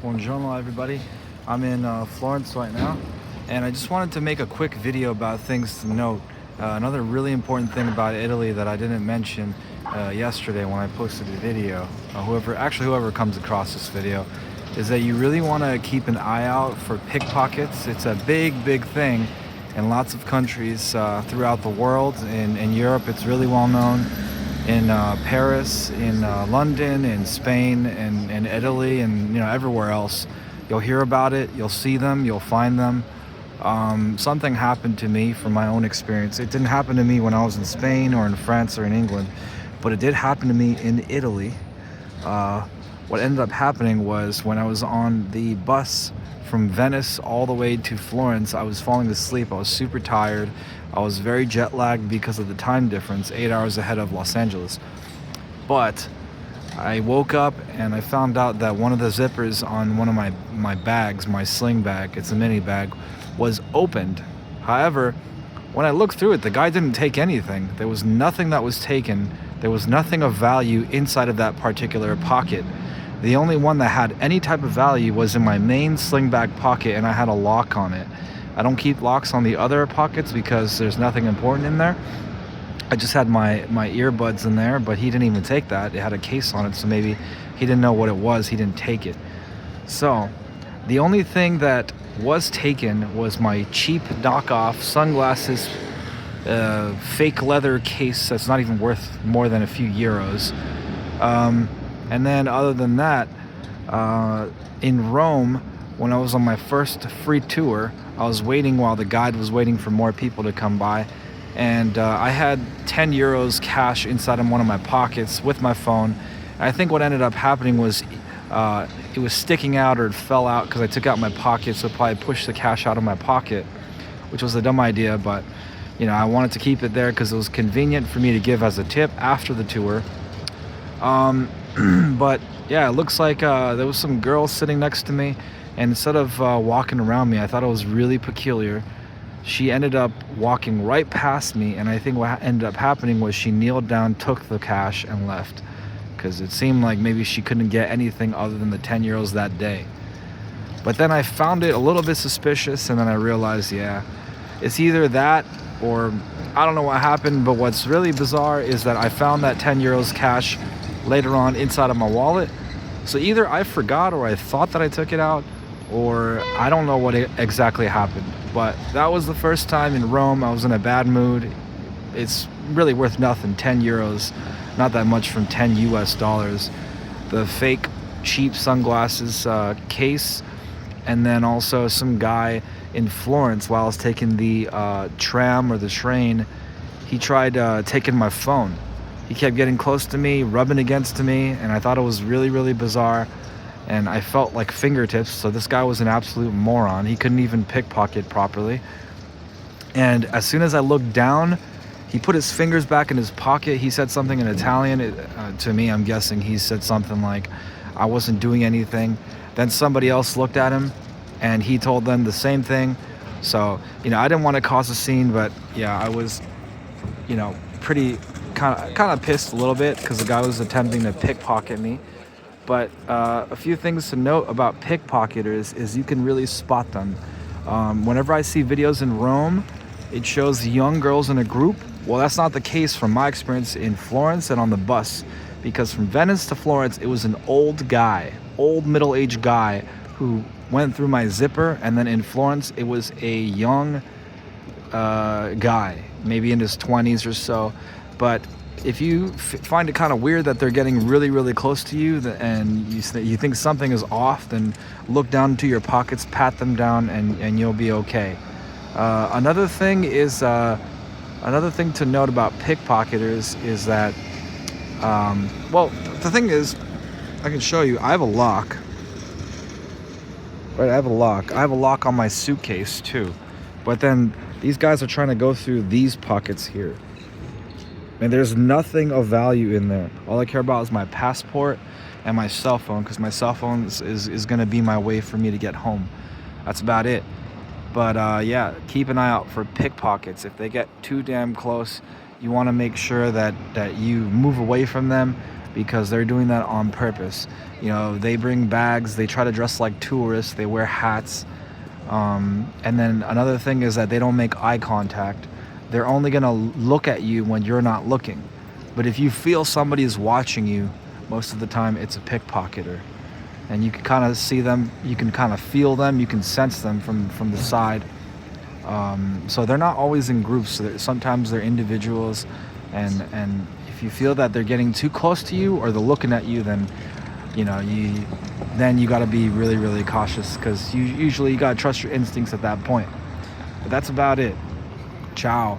Buongiorno everybody. I'm in Florence right now, and I just wanted to make a quick video about things to note. Another really important thing about Italy that I didn't mention yesterday when I posted the video, whoever comes across this video, is that you really want to keep an eye out for pickpockets. It's a big thing in lots of countries throughout the world. In Europe, it's really well known. In Paris, in London, in Spain, and in Italy, and everywhere else, you'll hear about it. You'll see them. You'll find them. Something happened to me from my own experience. It didn't happen to me when I was in Spain or in France or in England, but it did happen to me in Italy. What ended up happening was when I was on the bus from Venice all the way to Florence, I was falling asleep. I was super tired. I was very jet lagged because of the time difference, 8 hours ahead of Los Angeles. But I woke up and I found out that one of the zippers on one of my bags, my sling bag, it's a mini bag, was opened. However, when I looked through it, the guy didn't take anything. There was nothing that was taken. There was nothing of value inside of that particular pocket. The only one that had any type of value was in my main sling bag pocket, and I had a lock on it. I don't keep locks on the other pockets because there's nothing important in there. I just had my earbuds in there, but he didn't even take that. It had a case on it, so maybe he didn't know what it was. He didn't take it. So the only thing that was taken was my cheap knockoff sunglasses, fake leather case that's not even worth more than a few euros. And then other than that, in Rome, when I was on my first free tour, I was waiting while the guide was waiting for more people to come by. And I had 10 euros cash inside of one of my pockets with my phone. And I think what ended up happening was it was sticking out, or it fell out because I took out my pocket, so it probably pushed the cash out of my pocket, which was a dumb idea, but I wanted to keep it there because it was convenient for me to give as a tip after the tour. But yeah, it looks like there was some girl sitting next to me, and instead of walking around me, I thought it was really peculiar. She ended up walking right past me, and I think what ended up happening was she kneeled down, took the cash, and left, because it seemed like maybe she couldn't get anything other than the 10 euros that day. But then I found it a little bit suspicious, and then I realized, yeah, it's either that or I don't know what happened. But what's really bizarre is that I found that 10 euros cash later on inside of my wallet. So either I forgot, or I thought that I took it out, or I don't know what exactly happened. But that was the first time in Rome I was in a bad mood. It's really worth nothing, 10 euros, not that much from 10 US dollars. The fake cheap sunglasses case, and then also some guy in Florence, while I was taking the tram or the train, he tried taking my phone. He kept getting close to me, rubbing against me, and I thought it was really bizarre. And I felt like fingertips, so this guy was an absolute moron. He couldn't even pickpocket properly. And as soon as I looked down, he put his fingers back in his pocket. He said something in Italian. To me, I'm guessing he said something like, I wasn't doing anything. Then somebody else looked at him, and he told them the same thing. So, I didn't want to cause a scene, but yeah, I was, pretty kind of pissed a little bit because the guy was attempting to pickpocket me. But a few things to note about pickpocketers is you can really spot them. Whenever I see videos in Rome, it shows young girls in a group. Well, that's not the case from my experience in Florence and on the bus, because from Venice to Florence, it was an old middle-aged guy who went through my zipper, and then in Florence, it was a young guy, maybe in his 20s or so. But if you find it kind of weird that they're getting really close to you, and you think something is off, then look down into your pockets, pat them down, and you'll be okay. Another thing to note about pickpocketers is that, the thing is, I can show you, I have a lock. Right, I have a lock on my suitcase too. But then these guys are trying to go through these pockets here. And there's nothing of value in there. All I care about is my passport and my cell phone, because my cell phone is going to be my way for me to get home. That's about it. But yeah, keep an eye out for pickpockets. If they get too damn close, you want to make sure that you move away from them. because they're doing that on purpose. They bring bags, they try to dress like tourists, they wear hats. And then another thing is that they don't make eye contact. They're only going to look at you when you're not looking. But if you feel somebody is watching you, most of the time it's a pickpocketer. And you can kind of see them, you can kind of feel them, you can sense them from the side. So they're not always in groups. Sometimes they're individuals. And if you feel that they're getting too close to you or they're looking at you, then you got to be really, really cautious, because you got to trust your instincts at that point. But that's about it. Ciao.